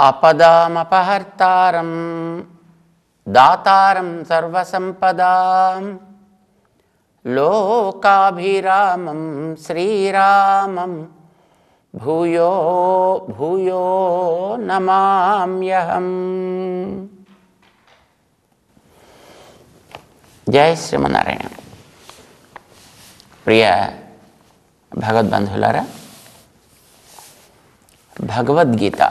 ఆపదామపహర్తారం దాతారం సర్వసంపదాం లోకాభిరామం శ్రీరామం భూయో భూయో నమామ్యహం. జై శ్రీమన్నారాయణ. ప్రియ భగవద్బంధులారా, భగవద్గీత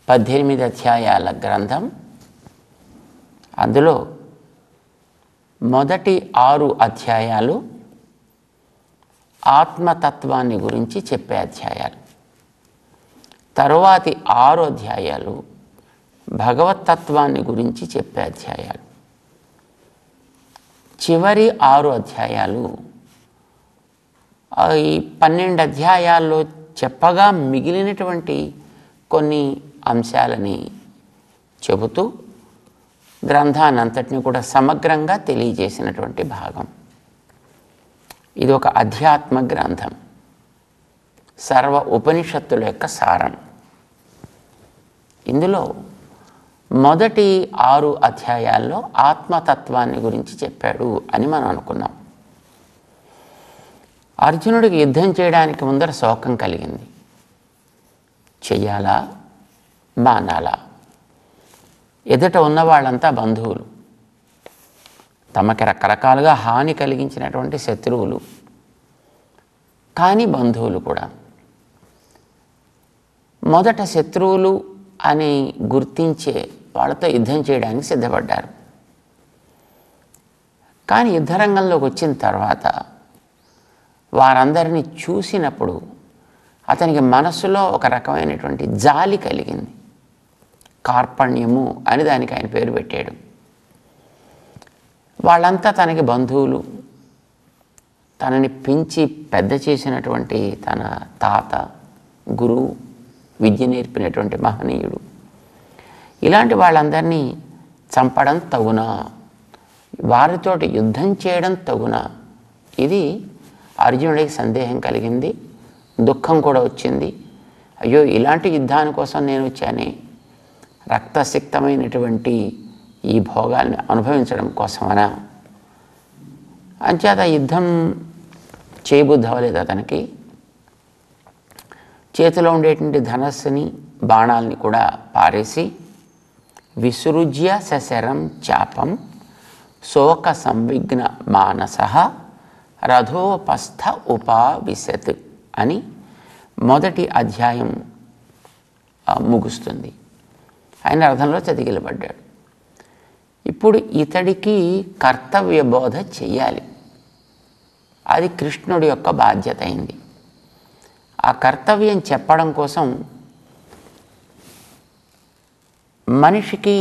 18 అధ్యాయాల గ్రంథం. అందులో మొదటి 6 అధ్యాయాలు ఆత్మతత్వాన్ని గురించి చెప్పే అధ్యాయాలు, తరువాతి 6 అధ్యాయాలు భగవతత్వాన్ని గురించి చెప్పే అధ్యాయాలు, చివరి 6 అధ్యాయాలు ఈ 12 అధ్యాయాల్లో చెప్పగా మిగిలినటువంటి కొన్ని అంశాలని చెబుతూ గ్రంథాన్నంతటిని కూడా సమగ్రంగా తెలియజేసినటువంటి భాగం. ఇది ఒక అధ్యాత్మ గ్రంథం, సర్వ ఉపనిషత్తుల యొక్క సారం. ఇందులో మొదటి 6 అధ్యాయాల్లో ఆత్మతత్వాన్ని గురించి చెప్పాడు అని మనం అనుకున్నాం. అర్జునుడికి యుద్ధం చేయడానికి ముందర శోకం కలిగింది. చెయ్యాలా మానాలా? ఎదుట ఉన్న వాళ్ళంతా బంధువులు, తమకి రకరకాలుగా హాని కలిగించినటువంటి శత్రువులు, కానీ బంధువులు కూడా. మొదట శత్రువులు అని గుర్తించే వాళ్ళతో యుద్ధం చేయడానికి సిద్ధపడ్డారు. కానీ యుద్ధరంగంలోకి వచ్చిన తర్వాత వారందరినీ చూసినప్పుడు అతనికి మనస్సులో ఒక రకమైనటువంటి జాలి కలిగింది. కార్పణ్యము అని దానికి ఆయన పేరు పెట్టాడు. వాళ్ళంతా తనకి బంధువులు, తనని పెంచి పెద్ద చేసినటువంటి తన తాత, గురువు, విద్య నేర్పినటువంటి మహనీయుడు. ఇలాంటి వాళ్ళందరినీ చంపడం తగునా? వారితోటి యుద్ధం చేయడం తగునా? ఇది అర్జునుడికి సందేహం కలిగింది, దుఃఖం కూడా వచ్చింది. అయ్యో, ఇలాంటి యుద్ధాని కోసం నేను వచ్చానే, రక్తసిక్తమైనటువంటి ఈ భోగాల్ని అనుభవించడం కోసమనా? అంచేత యుద్ధం చేయబుద్ధి అవ్వలేదు అతనికి. చేతిలో ఉండేటువంటి ధనస్సుని, బాణాలని కూడా పారేసి విసృజ్య సశరం చాపం శోక సంవిఘ్న మానసః రథోపస్థ ఉపావిశత్ అని మొదటి అధ్యాయం ముగుస్తుంది. ఆయన రథంలో చతికిలబడ్డాడు. ఇప్పుడు ఇతడికి కర్తవ్య బోధ చెయ్యాలి. అది కృష్ణుడి యొక్క బాధ్యత అయింది. ఆ కర్తవ్యం చెప్పడం కోసం మనిషికి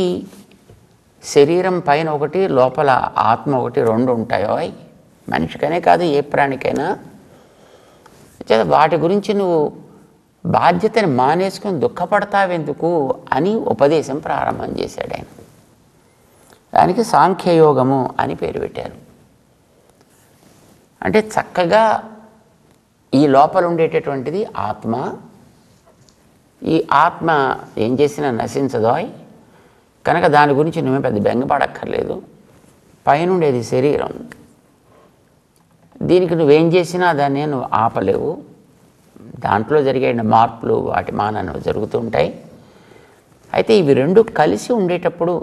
శరీరం పైన ఒకటి, లోపల ఆత్మ ఒకటి, 2 ఉంటాయో. మనిషికనే కాదు, ఏ ప్రాణికైనా. వాటి గురించి నువ్వు బాధ్యతని మానేసుకొని దుఃఖపడతావెందుకు అని ఉపదేశం ప్రారంభం చేశాడు ఆయన. దానికి సాంఖ్యయోగము అని పేరు పెట్టారు. అంటే చక్కగా ఈ లోపల ఉండేటటువంటిది ఆత్మ. ఈ ఆత్మ ఏం చేసినా నశించదోయ్, కనుక దాని గురించి నువ్వే పెద్ద బెంగపడక్కర్లేదు. పైనుండేది శరీరం, దీనికి నువ్వేం చేసినా దాన్ని నువ్వు ఆపలేవు. దాంట్లో జరిగే మార్పులు వాటి మానవ జరుగుతూ ఉంటాయి. అయితే ఇవి 2 కలిసి ఉండేటప్పుడు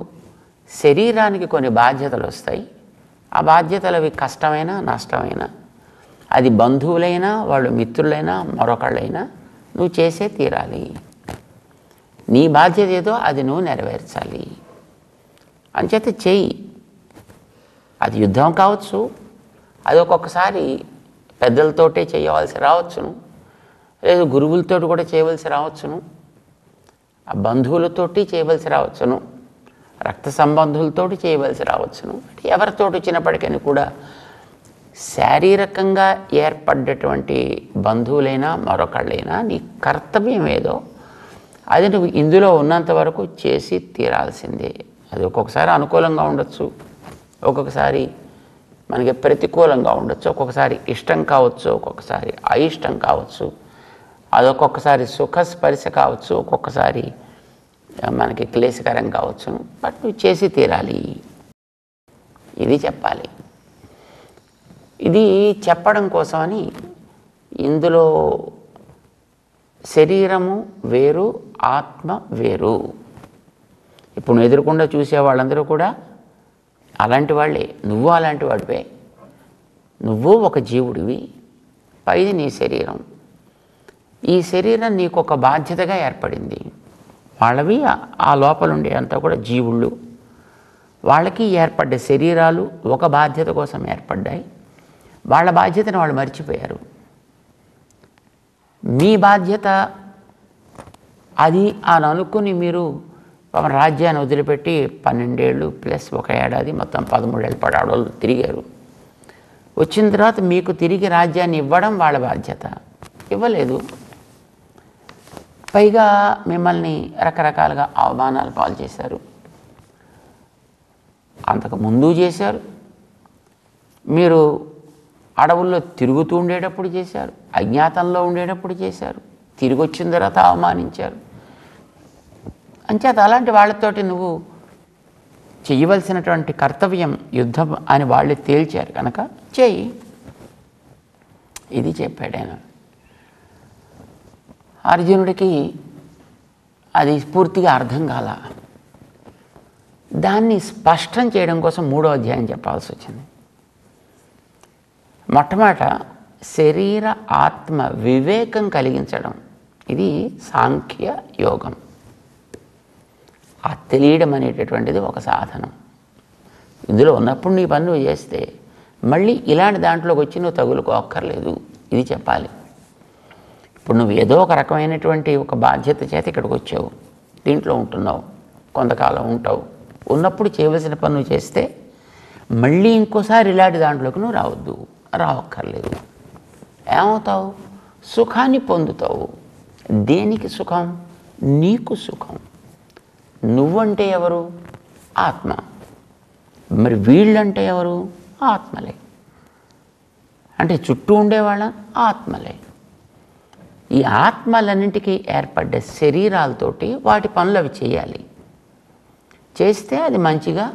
శరీరానికి కొన్ని బాధ్యతలు వస్తాయి. ఆ బాధ్యతలు అవి కష్టమైనా నష్టమైనా, అది బంధువులైనా వాళ్ళు మిత్రులైనా మరొకళ్ళైనా నువ్వు చేసే తీరాలి. నీ బాధ్యత ఏదో అది నువ్వు నెరవేర్చాలి. అంచేత చెయ్యి. అది యుద్ధం కావచ్చు, అది ఒక్కొక్కసారి పెద్దలతోటే చేయవలసి రావచ్చును, లేదు గురువులతో కూడా చేయవలసి రావచ్చును, ఆ బంధువులతోటి చేయవలసి రావచ్చును, రక్త సంబంధులతోటి చేయవలసి రావచ్చును. ఎవరితోటి వచ్చినప్పటికీ కూడా శారీరకంగా ఏర్పడ్డటువంటి బంధువులైనా మరొకళ్ళైనా నీ కర్తవ్యం ఏదో అది నువ్వు ఇందులో ఉన్నంత వరకు చేసి తీరాల్సిందే. అది ఒక్కొక్కసారి అనుకూలంగా ఉండొచ్చు, ఒక్కొక్కసారి మనకి ప్రతికూలంగా ఉండొచ్చు, ఒక్కొక్కసారి ఇష్టం కావచ్చు, ఒక్కొక్కసారి అయిష్టం కావచ్చు. అదొక్కొక్కసారి సుఖస్పర్శ కావచ్చు, ఒక్కొక్కసారి మనకి క్లేశకరం కావచ్చు, బట్ నువ్వు చేసి తీరాలి. ఇది చెప్పాలి. ఇది చెప్పడం కోసమని ఇందులో శరీరము వేరు, ఆత్మ వేరు. ఇప్పుడు నువ్వు ఎదురుకుండా చూసే వాళ్ళందరూ కూడా అలాంటి వాళ్ళే, నువ్వు అలాంటి వాడివే. నువ్వు ఒక జీవుడివి, పైది నీ శరీరం. ఈ శరీరం నీకు ఒక బాధ్యతగా ఏర్పడింది. వాళ్ళవి ఆ లోపలుండే అంతా కూడా జీవుళ్ళు. వాళ్ళకి ఏర్పడ్డ శరీరాలు ఒక బాధ్యత కోసం ఏర్పడ్డాయి. వాళ్ళ బాధ్యతను వాళ్ళు మర్చిపోయారు. మీ బాధ్యత అది అని అనుకుని మీరు రాజ్యాన్ని వదిలిపెట్టి 12 ఏళ్ళు ప్లస్ 1 ఏడాది మొత్తం 13 ఏళ్ళు పడాడోళ్ళు తిరిగారు. వచ్చిన తర్వాత మీకు తిరిగి రాజ్యాన్ని ఇవ్వడం వాళ్ళ బాధ్యత. ఇవ్వలేదు. పైగా మిమ్మల్ని రకరకాలుగా అవమానాలు పాలు చేశారు. అంతకు ముందు చేశారు. మీరు అడవుల్లో తిరుగుతూ ఉండేటప్పుడు చేశారు, అజ్ఞాతంలో ఉండేటప్పుడు చేశారు, తిరిగి వచ్చిన తర్వాత అవమానించారు. అంచేత అలాంటి వాళ్ళతోటి నువ్వు చేయవలసినటువంటి కర్తవ్యం యుద్ధం అని వాళ్ళు తేల్చారు కనుక చేయి. ఇది చెప్పాడు ఆయన. అర్జునుడికి అది పూర్తిగా అర్థం కాల. దాన్ని స్పష్టం చేయడం కోసం 3వ అధ్యాయం చెప్పాల్సి వచ్చింది. మొట్టమొదట శరీర ఆత్మ వివేకం కలిగించడం, ఇది సాంఖ్య యోగం. ఆ తెలియడం అనేటటువంటిది ఒక సాధనం. ఇందులో ఉన్నప్పుడు నీ పని నువ్వు చేస్తే మళ్ళీ ఇలాంటి దాంట్లోకి వచ్చి నువ్వు తగులుకోక్కర్లేదు. ఇది చెప్పాలి. ఇప్పుడు నువ్వు ఏదో ఒక రకమైనటువంటి ఒక బాధ్యత చేత ఇక్కడికి వచ్చావు, దీంట్లో ఉంటున్నావు, కొంతకాలం ఉంటావు. ఉన్నప్పుడు చేయవలసిన పని నువ్వు చేస్తే మళ్ళీ ఇంకోసారి ఇలాంటి దాంట్లోకి నువ్వు రావక్కర్లేదు. ఏమవుతావు? సుఖాన్ని పొందుతావు. దేనికి సుఖం? నీకు సుఖం. నువ్వంటే ఎవరు? ఆత్మ. మరి వీళ్ళంటే ఎవరు? ఆత్మలే. అంటే చుట్టూ ఉండేవాళ్ళ ఆత్మలే. ఈ ఆత్మలన్నింటికీ ఏర్పడ్డ శరీరాలతోటి వాటి పనులు అవి చేయాలి. చేస్తే అది మంచిగా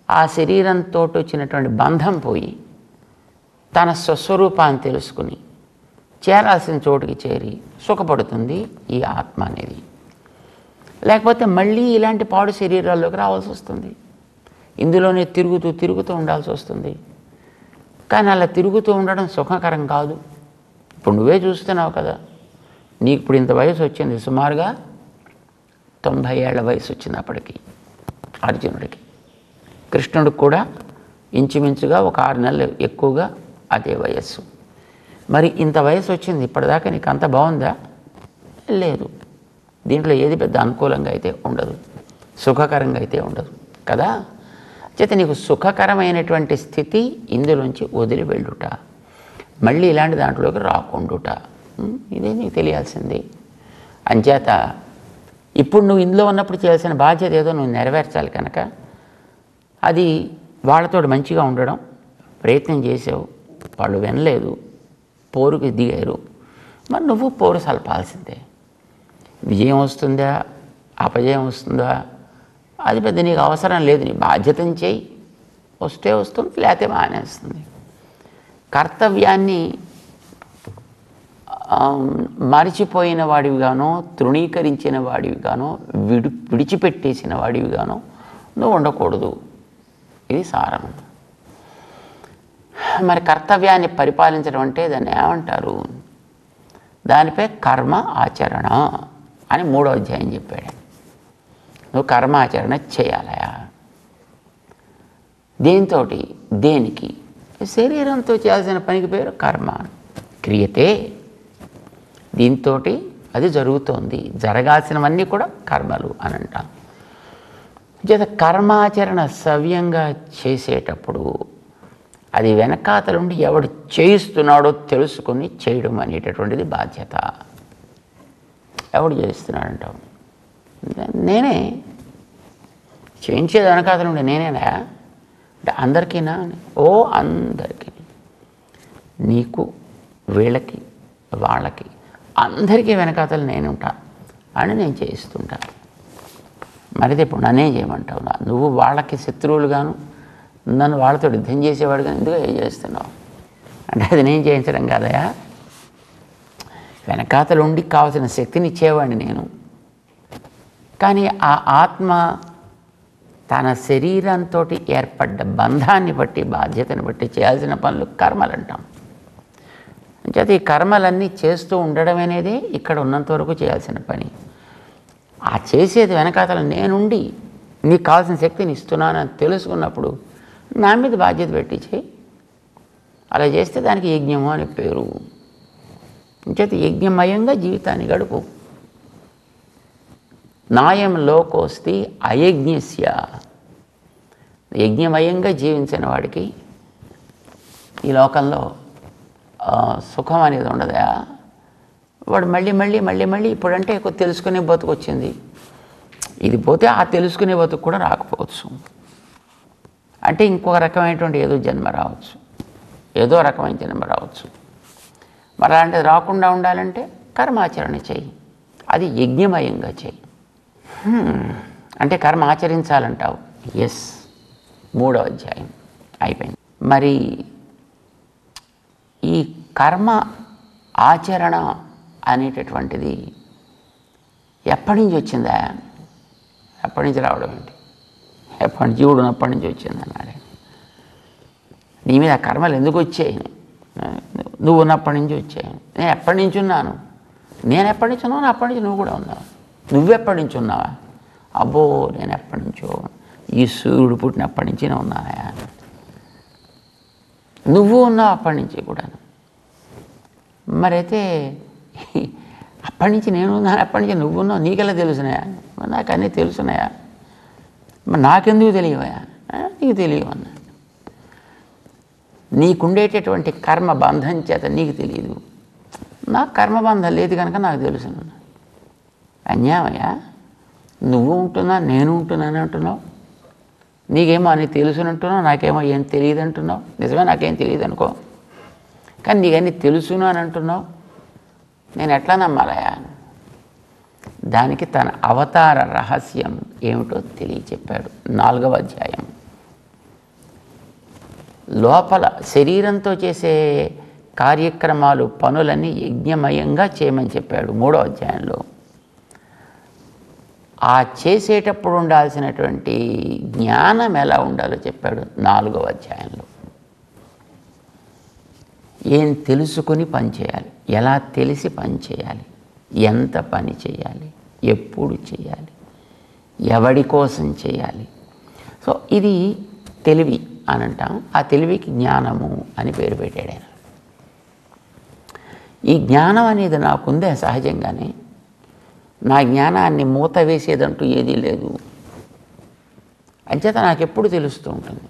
ఆ శరీరంతో వచ్చినటువంటి బంధం పోయి తన స్వస్వరూపాన్ని తెలుసుకుని చేరాల్సిన చోటుకి చేరి సుఖపడుతుంది ఈ ఆత్మ అనేది. లేకపోతే మళ్ళీ ఇలాంటి పాడు శరీరాల్లోకి రావాల్సి వస్తుంది. ఇందులోనే తిరుగుతూ ఉండాల్సి వస్తుంది. కానీ అలా తిరుగుతూ ఉండడం సుఖకరం కాదు. ఇప్పుడు నువ్వే చూస్తున్నావు కదా, నీకు ఇప్పుడు ఇంత వయసు వచ్చింది, సుమారుగా 90 ఏళ్ల వయసు వచ్చినప్పటికీ అర్జునుడికి. కృష్ణుడికి కూడా ఇంచుమించుగా ఒక 6 నెలలు ఎక్కువగా అదే వయస్సు. మరి ఇంత వయసు వచ్చింది, ఇప్పటిదాకా నీకు అంత బాగుందా? లేదు. దీంట్లో ఏది పెద్ద అనుకూలంగా అయితే ఉండదు, సుఖకరంగా అయితే ఉండదు కదా. చేత నీకు సుఖకరమైనటువంటి స్థితి ఇందులోంచి వదిలి వెళ్ళుట, మళ్ళీ ఇలాంటి దాంట్లోకి రాకుండుట, ఇదే నీకు తెలియాల్సింది. అంచేత ఇప్పుడు నువ్వు ఇందులో ఉన్నప్పుడు చేయాల్సిన బాధ్యత ఏదో నువ్వు నెరవేర్చాలి కనుక అది వాళ్ళతో మంచిగా ఉండడం ప్రయత్నం చేసావు, వాళ్ళు వినలేదు, పోరుకి దిగారు. మరి నువ్వు పోరు సలపాల్సిందే. విజయం వస్తుందా అపజయం వస్తుందా అది పెద్ద నీకు అవసరం లేదు. నీ బాధ్యతను చేయి, వస్తే వస్తుంది, లేకపోతే మానేస్తుంది. కర్తవ్యాన్ని మరిచిపోయిన వాడివిగానో, తృణీకరించిన వాడివిగానో, విడిచిపెట్టేసిన వాడివిగానో నువ్వు ఉండకూడదు. ఇది సారం. మరి కర్తవ్యాన్ని పరిపాలించడం అంటే దాన్ని ఏమంటారు? దానిపై కర్మ ఆచరణ అని 3వ అధ్యాయం చెప్పాడు. నువ్వు కర్మాచరణ చేయాలయా. దేంతో? దేనికి? శరీరంతో చేయాల్సిన పనికి పేరు కర్మ. క్రియతే. దీంతో అది జరుగుతోంది. జరగాల్సినవన్నీ కూడా కర్మలు అని అంటాం. చేత కర్మాచరణ సవ్యంగా చేసేటప్పుడు అది వెనకాతలుండి ఎవడు చేయిస్తున్నాడో తెలుసుకొని చేయడం అనేటటువంటిది బాధ్యత. ఎవడు చేయిస్తున్నాడంటావు? నేనే చేయించేది. వెనకాతలుండి నేనేనా అంటే అందరికీనా? ఓ అందరికీ. నీకు, వీళ్ళకి, వాళ్ళకి అందరికీ వెనకాతలు నేను ఉంటాను అని నేను చేయిస్తుంటాను. మరిది ఇప్పుడు నన్నేం చేయమంటావు? నువ్వు వాళ్ళకి శత్రువులుగాను నన్ను వాళ్ళతో యుద్ధం చేసేవాడు కానీ ఎందుకు ఏం చేస్తున్నావు అంటే అది నేను చేయించడం కాదయా, వెనకాతలు ఉండి కావాల్సిన శక్తిని ఇచ్చేవాడిని నేను. కానీ ఆ ఆత్మ తన శరీరంతో ఏర్పడ్డ బంధాన్ని బట్టి బాధ్యతను బట్టి చేయాల్సిన పనులు కర్మలు అంటాం. అంచేత ఈ కర్మలన్నీ చేస్తూ ఉండడం అనేది ఇక్కడ ఉన్నంత వరకు చేయాల్సిన పని. ఆ చేసేది వెనకాతల నేనుండి నీకు కావాల్సిన శక్తిని ఇస్తున్నానని తెలుసుకున్నప్పుడు నా మీద బాధ్యత పెట్టి చేయి. అలా చేస్తే దానికి యజ్ఞము అని పేరు. అంచేత యజ్ఞమయంగా జీవితాన్ని గడుపు. నాయం లోకోస్తి అయజ్ఞస్య. యజ్ఞమయంగా జీవించిన వాడికి ఈ లోకంలో సుఖం అనేది ఉండదా? వాడు మళ్ళీ మళ్ళీ మళ్ళీ మళ్ళీ ఇప్పుడంటే తెలుసుకునే బతుకు వచ్చింది, ఇది పోతే ఆ తెలుసుకునే బతుకు కూడా రాకపోవచ్చు. అంటే ఇంకొక రకమైనటువంటి ఏదో జన్మ రావచ్చు, ఏదో రకమైన జన్మ రావచ్చు. మరి అలాంటిది రాకుండా ఉండాలంటే కర్మాచరణ చెయ్యి, అది యజ్ఞమయంగా చెయ్యి. అంటే కర్మ ఆచరించాలంటావు. ఎస్, 3వ అధ్యాయం అయిపోయింది. మరి ఈ కర్మ ఆచరణ అనేటటువంటిది ఎప్పటి నుంచి వచ్చిందా? ఎప్పటి నుంచి రావడం ఏంటి? ఎప్పటి నుంచి జీవుడు ఉన్నప్పటి నుంచి వచ్చింది అన్నాడు. నీ మీద కర్మలు ఎందుకు వచ్చాయి? నువ్వు ఉన్నప్పటి నుంచి వచ్చాయి. నేను ఎప్పటి నుంచి ఉన్నాను? నేను ఎప్పటి నుంచి ఉన్నాను అప్పటి నుంచి నువ్వు కూడా ఉన్నావు. నువ్వెప్పటి నుంచి ఉన్నావా? అబ్బో నేను ఎప్పటి నుంచో, ఈ సూర్యుడు పుట్టినప్పటి నుంచి నేను ఉన్నాయా? నువ్వు ఉన్నావు అప్పటి నుంచి కూడా. మరైతే అప్పటి నుంచి నేను ఉన్నాను, అప్పటి నుంచి నువ్వు ఉన్నావు, నీకెలా తెలుసున్నాయా? నాకు అన్నీ తెలుసున్నాయా? మరి నాకెందుకు తెలియవయా? నీకు తెలియవన్నా. నీకుండేటటువంటి కర్మబంధం చేత నీకు తెలియదు, నాకు కర్మబంధం లేదు కనుక నాకు తెలుసు. అన్యాయమయ్యా, నువ్వు ఉంటున్నా నేను ఉంటున్నాను అంటున్నావు, నీకేమో అని తెలుసునంటున్నావు, నాకేమో ఏం తెలియదు అంటున్నావు. నిజమే, నాకేం తెలియదు అనుకో, కానీ నీకన్నీ తెలుసును అని అంటున్నావు. నేను ఎట్లా నమ్మాలయా? దానికి తన అవతార రహస్యం ఏమిటో తెలియచెప్పాడు 4వ అధ్యాయం. లోపల శరీరంతో చేసే కార్యక్రమాలు పనులన్నీ యజ్ఞమయంగా చేయమని చెప్పాడు 3వ అధ్యాయంలో. ఆ చేసేటప్పుడు ఉండాల్సినటువంటి జ్ఞానం ఎలా ఉండాలో చెప్పాడు 4వ అధ్యాయంలో. ఏం తెలుసుకొని పని చేయాలి, ఎలా తెలిసి పని చేయాలి, ఎంత పని చేయాలి, ఎప్పుడు చేయాలి, ఎవడి కోసం చేయాలి. సో ఇది తెలివి అని అంటాం. ఆ తెలివికి జ్ఞానము అని పేరు పెట్టాడు ఆయన. ఈ జ్ఞానం అనేది నాకుందే సహజంగానే. నా జ్ఞానాన్ని మూత వేసేదంటూ ఏదీ లేదు. అంచేత నాకు ఎప్పుడు తెలుస్తూ ఉంటుంది.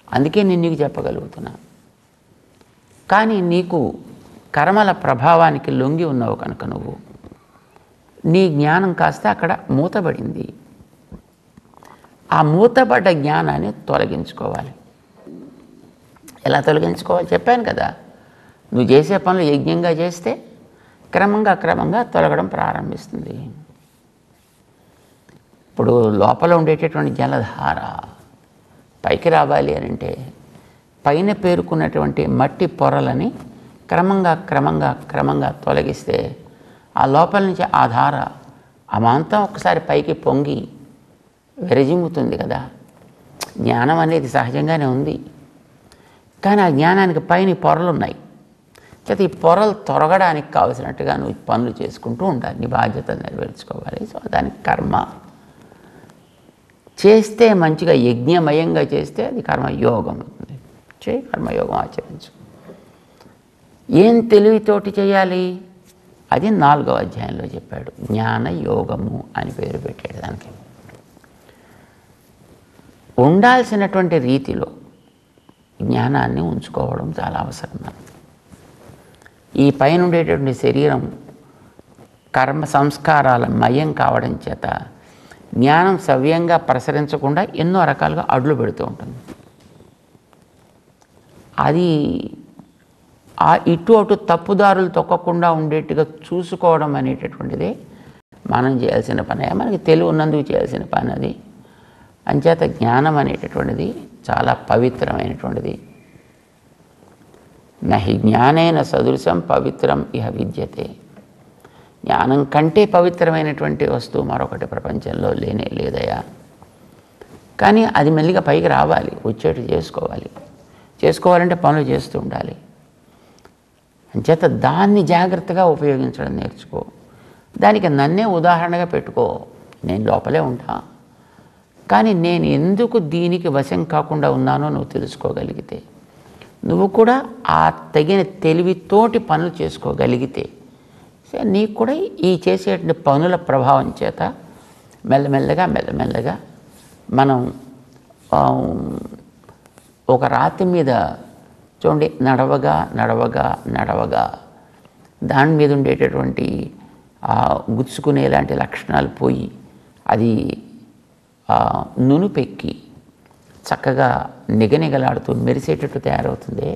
అందుకే నేను నీకు చెప్పగలుగుతున్నా. కానీ నీకు కర్మల ప్రభావానికి లొంగి ఉన్నావు కనుక నువ్వు, నీ జ్ఞానం కాస్త అక్కడ మూతబడింది. ఆ మూతబడ్డ జ్ఞానాన్ని తొలగించుకోవాలి. ఎలా తొలగించుకోవాలి చెప్పాను కదా. నువ్వు చేసే పనులు యజ్ఞంగా చేస్తే క్రమంగా తొలగడం ప్రారంభిస్తుంది. ఇప్పుడు లోపల ఉండేటటువంటి జలధార పైకి రావాలి అని అంటే పైన పేరుకున్నటువంటి మట్టి పొరలని క్రమంగా తొలగిస్తే ఆ లోపల నుంచి ఆ ధార అమాంతం ఒకసారి పైకి పొంగి విరజిమ్ముతుంది కదా. జ్ఞానం అనేది సహజంగానే ఉంది, కానీ ఆ జ్ఞానానికి పైన పొరలు ఉన్నాయి. అయితే ఈ పొరలు తొలగడానికి కావలసినట్టుగా నువ్వు పనులు చేసుకుంటూ ఉండాలి, నీ బాధ్యతలు నెరవేర్చుకోవాలి. సో దానికి కర్మ చేస్తే మంచిగా యజ్ఞమయంగా చేస్తే అది కర్మయోగం అవుతుంది. చేయి, కర్మయోగం ఆచరించు. ఏం తెలివితోటి చేయాలి అది 4వ అధ్యాయంలో చెప్పాడు. జ్ఞానయోగము అని పేరు పెట్టాడు దానికి. ఉండాల్సినటువంటి రీతిలో జ్ఞానాన్ని ఉంచుకోవడం చాలా అవసరం. ఈ పైన ఉండేటటువంటి శరీరం కర్మ సంస్కారాల మయం కావడం చేత జ్ఞానం సవ్యంగా ప్రసరించకుండా ఎన్నో రకాలుగా అడ్లు పెడుతూ ఉంటుంది. అది ఆ ఇటు అటు తప్పుదారులు తొక్కకుండా ఉండేట్టుగా చూసుకోవడం అనేటటువంటిది మనం చేయాల్సిన పని. మనకి తెలివి ఉన్నందుకు చేయాల్సిన పని అది. అంచేత జ్ఞానం అనేటటువంటిది చాలా పవిత్రమైనటువంటిది. నహి జ్ఞానేన సదృశం పవిత్రం ఇహ విద్యతే. జ్ఞానం కంటే పవిత్రమైనటువంటి వస్తువు మరొకటి ప్రపంచంలో లేనే లేదయా. కానీ అది మెల్లిగా పైకి రావాలి, వచ్చేట్టు చేసుకోవాలంటే పనులు చేస్తూ ఉండాలి. అంచేత దాన్ని జాగ్రత్తగా ఉపయోగించడం నేర్చుకో. దానికి నన్నే ఉదాహరణగా పెట్టుకో. నేను లోపలే ఉంటా, కానీ నేను ఎందుకు దీనికి వశం కాకుండా ఉన్నానో నువ్వు తెలుసుకోగలిగితే, నువ్వు కూడా ఆ తగిన తెలివితోటి పనులు చేసుకోగలిగితే, నీకు కూడా ఈ చేసేటువంటి పనుల ప్రభావం చేత మెల్లమెల్లగా మనం ఒక రాతి మీద చూడండి, నడవగా దాని మీద ఉండేటటువంటి గుచ్చుకునే లాంటి లక్షణాలు పోయి అది నునుపెక్కి చక్కగా నిగనిగలాడుతూ మెరిసేటట్టు తయారవుతుంది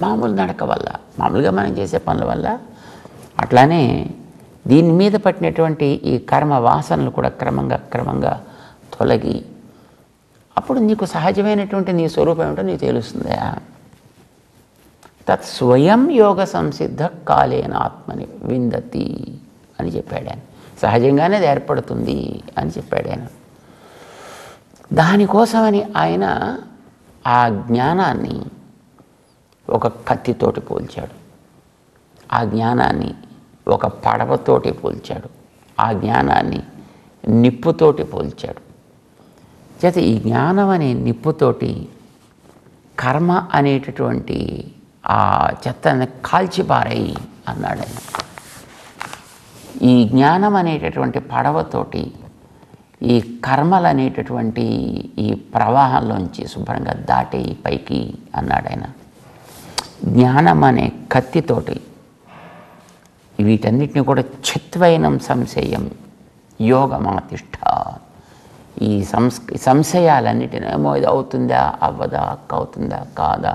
మామూలు నడక వల్ల, మామూలుగా మనం చేసే పనుల వల్ల. అట్లానే దీని మీద పట్టినటువంటి ఈ కర్మ వాసనలు కూడా క్రమంగా తొలగి అప్పుడు నీకు సహజమైనటువంటి నీ స్వరూపం ఏమిటో నీకు తెలుస్తుందా. తత్ స్వయం యోగ సంసిద్ధ కాలేన ఆత్మని విందతి అని చెప్పాడు ఆయన. సహజంగానే అది ఏర్పడుతుంది అని చెప్పాడు ఆయన. దానికోసమని ఆయన ఆ జ్ఞానాన్ని ఒక కత్తితోటి పోల్చాడు, ఆ జ్ఞానాన్ని ఒక పడవతోటి పోల్చాడు, ఆ జ్ఞానాన్ని నిప్పుతోటి పోల్చాడు. చేత ఈ జ్ఞానం అనే నిప్పుతోటి కర్మ అనేటటువంటి ఆ చెత్తని కాల్చిపారాయి అన్నాడు ఆయన. ఈ జ్ఞానం అనేటటువంటి పడవతోటి ఈ కర్మలు అనేటటువంటి ఈ ప్రవాహంలోంచి శుభ్రంగా దాటి పైకి అన్నాడు ఆయన. జ్ఞానం అనే కత్తితోటి వీటన్నిటిని కూడా చిత్వైనం సంశయం యోగమాతిష్ట. ఈ సంశయాలన్నిటిని ఏమో ఇది అవుతుందా అవ్వదా, అవుతుందా కాదా,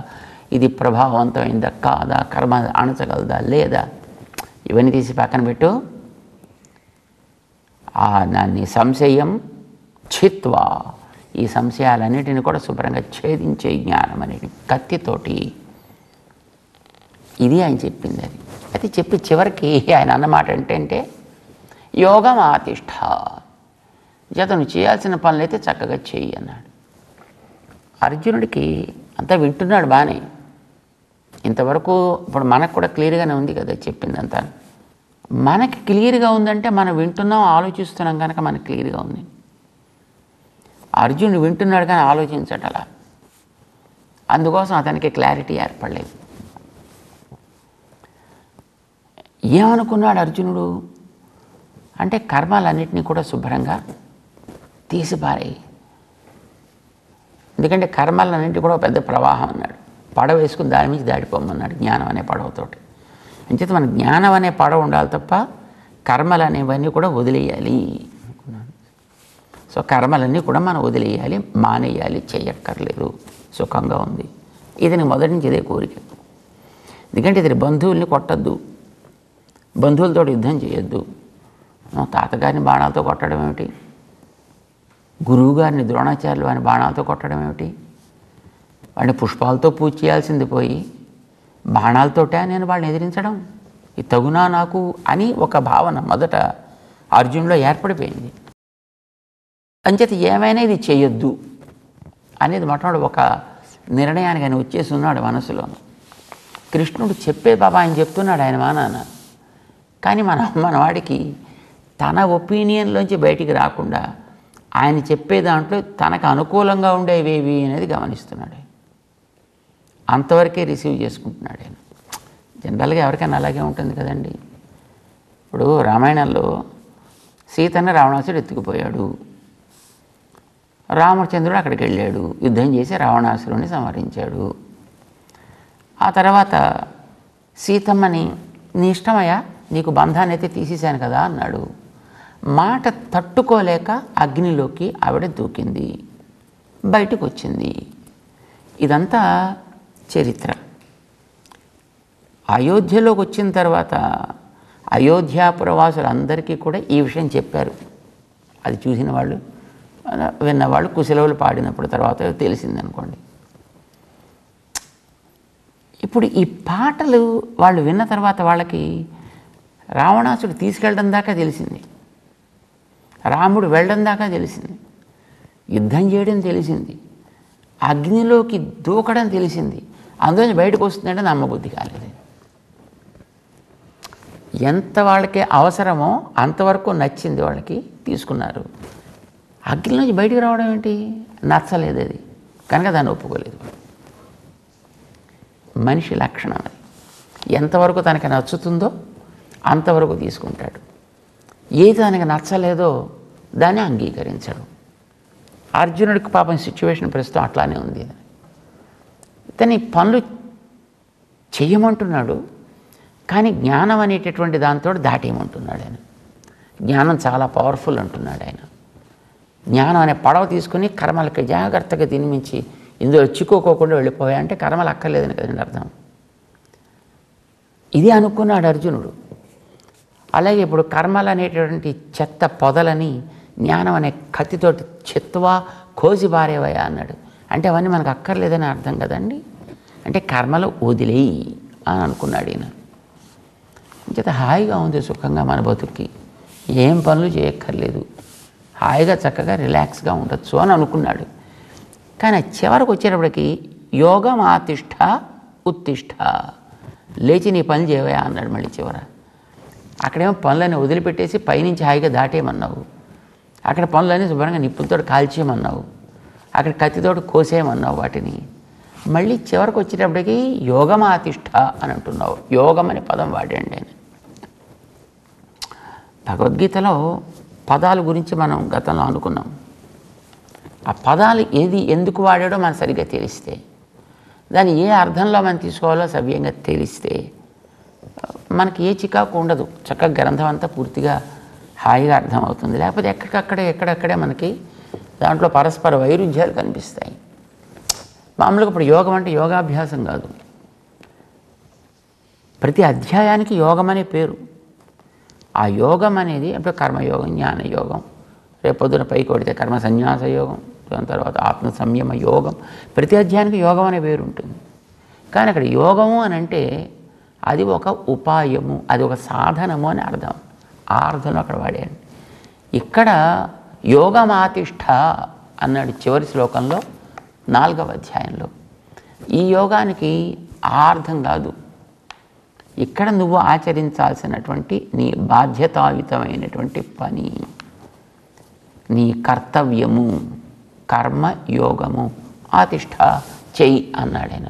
ఇది ప్రభావవంతమైందా కాదా, కర్మ అణచగలదా లేదా, ఇవన్నీ తీసి పక్కన పెట్టు. దాన్ని సంశయం చిత్వా, ఈ సంశయాలన్నిటిని కూడా శుభ్రంగా ఛేదించే జ్ఞానం అనేది కత్తితోటి. ఇది ఆయన చెప్పింది. అది అయితే చెప్పి చివరికి ఆయన అన్నమాట ఏంటంటే యోగం ఆతిష్ట, చేత నువ్వు చేయాల్సిన పనులు అయితే చక్కగా చెయ్యి అన్నాడు. అర్జునుడికి అంతా వింటున్నాడు బాగానే ఇంతవరకు. ఇప్పుడు మనకు కూడా క్లియర్గానే ఉంది కదా చెప్పిందంతా. మనకి క్లియర్గా ఉందంటే మనం వింటున్నాం, ఆలోచిస్తున్నాం కనుక మనకు క్లియర్గా ఉంది. అర్జునుడు వింటున్నాడు కానీ ఆలోచించటలా, అందుకోసం అతనికి క్లారిటీ ఏర్పడలేదు. ఏమనుకున్నాడు అర్జునుడు అంటే కర్మలన్నింటినీ కూడా శుభ్రంగా తీసిపారాయి. ఎందుకంటే కర్మలన్నింటి కూడా పెద్ద ప్రవాహం అన్నాడు. పడవ వేసుకుని దాని నుంచి దాడిపోమన్నాడు జ్ఞానం అనే పడవతోటి. అంచేత మన జ్ఞానం అనే పడవ ఉండాలి తప్ప కర్మలు అనేవన్నీ కూడా వదిలేయాలి అనుకున్నాను. సో కర్మలన్నీ కూడా మనం వదిలేయాలి, మానేయాలి, చేయక్కర్లేదు, సుఖంగా ఉంది. ఇది మొదటి నుంచి ఇదే కోరిక. ఎందుకంటే ఇది బంధువుల్ని కొట్టద్దు, బంధువులతో యుద్ధం చేయొద్దు. తాతగారిని బాణాలతో కొట్టడం ఏమిటి, గురువుగారిని ద్రోణాచార్యులు వారిని బాణాలతో కొట్టడం ఏమిటి, వాడిని పుష్పాలతో పూజ చేయాల్సింది పోయి బాణాలతోటే నేను వాళ్ళని ఎదిరించడం, ఇది తగునా నాకు అని ఒక భావన మొదట అర్జునులో ఏర్పడిపోయింది. అంచేత ఏమైనా ఇది చేయొద్దు అనేది మొట్టమొదటి ఒక నిర్ణయానికి ఆయన వచ్చేసి ఉన్నాడు మనసులో. కృష్ణుడు చెప్పే బాబా ఆయన చెప్తున్నాడు ఆయన మానాన, కానీ మన వాడికి తన ఒపీనియన్లోంచి బయటికి రాకుండా ఆయన చెప్పే దాంట్లో తనకు అనుకూలంగా ఉండేవేవి అనేది గమనిస్తున్నాడు. అంతవరకే రిసీవ్ చేసుకుంటున్నాడు ఆయన. జనరల్గా ఎవరికైనా అలాగే ఉంటుంది కదండి. ఇప్పుడు రామాయణంలో సీతను రావణాసుడు ఎత్తుకుపోయాడు, రామచంద్రుడు అక్కడికి వెళ్ళాడు, యుద్ధం చేసి రావణాసురుని సంహరించాడు. ఆ తర్వాత సీతమ్మని నీ ఇష్టమయ్యా, నీకు బంధాన్ని అయితే తీసేశాను కదా అన్నాడు. మాట తట్టుకోలేక అగ్నిలోకి ఆవిడ దూకింది, బయటకు వచ్చింది. ఇదంతా చరిత్ర. అయోధ్యలోకి వచ్చిన తర్వాత అయోధ్యాపురవాసులందరికీ కూడా ఈ విషయం చెప్పారు. అది చూసిన వాళ్ళు, విన్నవాళ్ళు కుశలవులు పాడినప్పుడు తర్వాత తెలిసిందనుకోండి. ఇప్పుడు ఈ పాటలు వాళ్ళు విన్న తర్వాత వాళ్ళకి రావణాసుడు తీసుకెళ్ళడం దాకా తెలిసింది, రాముడు వెళ్ళడం దాకా తెలిసింది, యుద్ధం చేయడం తెలిసింది, అగ్నిలోకి దూకడం తెలిసింది. అందులో బయటకు వస్తుందంటే నమ్మబుద్ధి కాలేదు. ఎంత వాళ్ళకి అవసరమో అంతవరకు నచ్చింది, వాళ్ళకి తీసుకున్నారు. అగ్ని నుంచి బయటికి రావడం ఏంటి? నచ్చలేదు అది, కనుక దాన్ని ఒప్పుకోలేదు. మనిషి లక్షణం అది. ఎంతవరకు తనకి నచ్చుతుందో అంతవరకు తీసుకుంటాడు. ఏది తనకి నచ్చలేదో దాన్ని అంగీకరించడు. అర్జునుడికి పాపం సిచ్యువేషన్ ప్రస్తుతం అట్లానే ఉంది. తను పనులు చెయ్యమంటున్నాడు, కానీ జ్ఞానం అనేటటువంటి దాంతో దాటేయమంటున్నాడు ఆయన. జ్ఞానం చాలా పవర్ఫుల్ అంటున్నాడు ఆయన. జ్ఞానం అనే పడవ తీసుకుని కర్మలకి జాగ్రత్తగా తినిమించి ఇందులో చిక్కుకోకుండా వెళ్ళిపోయాయంటే కర్మలు అక్కర్లేదని కదండి అర్థం. ఇది అనుకున్నాడు అర్జునుడు. అలాగే ఇప్పుడు కర్మలు అనేటటువంటి చెత్త పొదలని జ్ఞానం అనే కత్తితోటి చెత్తవా కోసి బారేవయా అన్నాడు. అంటే అవన్నీ మనకు అక్కర్లేదని అర్థం కదండి. అంటే కర్మలు వదిలేయి అని అనుకున్నాడు ఈయన. చేత హాయిగా ఉంది, సుఖంగా మన బతుక్కి ఏం పనులు చేయక్కర్లేదు, హాయిగా చక్కగా రిలాక్స్గా ఉండొచ్చు అని అనుకున్నాడు. కానీ చివరికి వచ్చేటప్పటికి యోగం ఆతిష్ట ఉత్తిష్ట, లేచి నీ పనులు చేయవయా అన్నాడు మళ్ళీ చివర. అక్కడేమో పనులని వదిలిపెట్టేసి పైనుంచి హాయిగా దాటేయమన్నావు, అక్కడ పనులన్నీ శుభ్రంగా నిప్పులతో కాల్చేయమన్నావు, అక్కడ కత్తితోటి కోసేయమన్నావు వాటిని. మళ్ళీ చివరికి వచ్చేటప్పటికి యోగం ఆతిష్ట అని అంటున్నావు. యోగం అనే పదం వాడండి ఆయన. భగవద్గీతలో పదాల గురించి మనం గతంలో అనుకున్నాం. ఆ పదాలు ఏది ఎందుకు వాడాడో మనం సరిగ్గా తెలిస్తే, దాన్ని ఏ అర్థంలో మనం తీసుకోవాలో సవ్యంగా తెలిస్తే మనకి ఏ చికాకు ఉండదు. చక్కగా గ్రంథం అంతా పూర్తిగా హాయిగా అర్థమవుతుంది. లేకపోతే ఎక్కడెక్కడే మనకి దాంట్లో పరస్పర వైరుధ్యాలు కనిపిస్తాయి. మామూలుగా ఇప్పుడు యోగం అంటే యోగాభ్యాసం కాదు, ప్రతి అధ్యాయానికి యోగం అనే పేరు. ఆ యోగం అనేది అంటే కర్మయోగం, జ్ఞానయోగం, రేపు పొద్దున పైకి కొడితే కర్మ సన్యాస యోగం, దాని తర్వాత ఆత్మ సంయమ యోగం, ప్రతి అధ్యాయానికి యోగం అనే పేరు ఉంటుంది. కానీ అక్కడ యోగము అని అంటే అది ఒక ఉపాయము, అది ఒక సాధనము అని అర్థం. ఆ అర్థంలో అక్కడ వాడాడు. ఇక్కడ యోగమాతిష్ట అన్నాడు చివరి శ్లోకంలో 4వ అధ్యాయంలో. ఈ యోగానికి ఆ అర్థం కాదు. ఇక్కడ నువ్వు ఆచరించాల్సినటువంటి నీ బాధ్యతాయుతమైనటువంటి పని, నీ కర్తవ్యము, కర్మయోగము ఆతిష్ట చెయ్యి అన్నాడు ఆయన.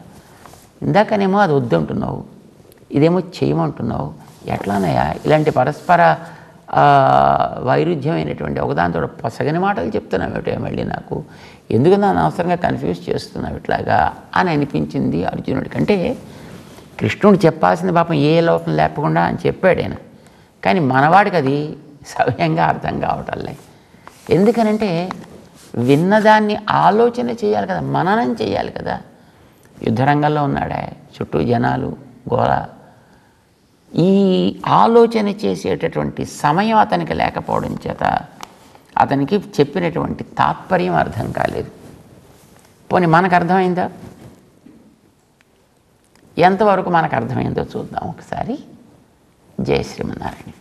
ఇందాకనేమో అది వద్దంటున్నావు, ఇదేమో చేయమంటున్నావు. ఎట్లానయ్యా ఇలాంటి పరస్పర వైరుధ్యమైనటువంటి ఒకదానితో పొసగని మాటలు చెప్తున్నావు ఏమిటో మళ్ళీ నాకు, ఎందుకు నన్ను అవసరంగా కన్ఫ్యూజ్ చేస్తున్నావు ఇట్లాగా అని అనిపించింది అర్జునుడికి. అంటే కృష్ణుడు చెప్పాల్సింది పాపం ఏ లోపం లేకుండా అని చెప్పాడు ఆయన. కానీ మనవాడికి అది సవ్యంగా అర్థం కావటంలే. ఎందుకనంటే విన్నదాన్ని ఆలోచన చేయాలి కదా, మననం చేయాలి కదా. యుద్ధరంగంలో ఉన్నాడే, చుట్టూ జనాలు, గోల. ఈ ఆలోచన చేసేటటువంటి సమయం అతనికి లేకపోవడం చేత అతనికి చెప్పినటువంటి తాత్పర్యం అర్థం కాలేదు. పోనీ మనకు అర్థమైందా? ఎంతవరకు మనకు అర్థమైందో చూద్దాం ఒకసారి. జై శ్రీమన్నారాయణ.